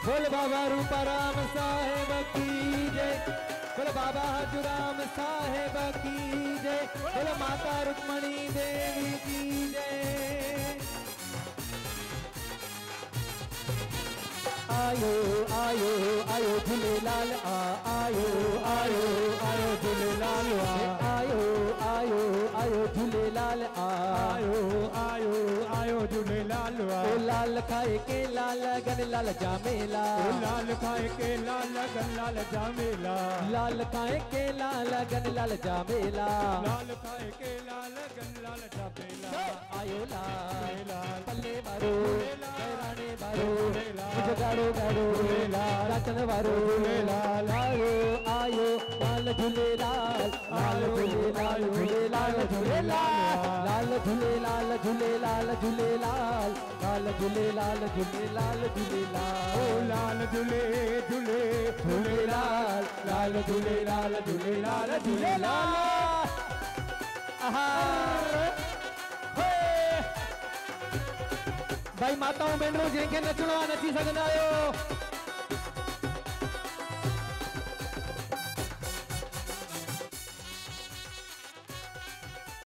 बोल बाबा रूपाराम साहेब की जय। बोल बाबा हजूराम साहेब की जय। बोल माता रुक्मणी देवी की जय। आयो आयो आयो झूलेलाल आयो आयो आयो झूलेलाल आयो आयो आयो झूलेलाल आयो आयो आयो झूलेलाल। ओ लाल खाए के लाल गन लाल जामेला। ओ लाल खाए के लाल गन लाल जामेला। लाल खाए के लाल गन लाल जामेला। लाल खाए के लाल गन लाल जामेला। आयो लाल पल्ले मारो राणे मारो मुझे गाड़ो गाड़ो राचन वारो झूलेलाल। आयो आयो लाल झूलेलाल लाल झूलेलाल झूलेलाल झूलेलाल लाल झूलेलाल झूलेलाल झूलेलाल लाल झूलेलाल झूलेलाल झूलेलाल। ओ लाल झूले झूले झूलेलाल लाल झूलेलाल झूलेलाल झूलेलाल। भाई माताओं भेनरूं जंहिंखे नचणो आहे नची सघंदा आहियो।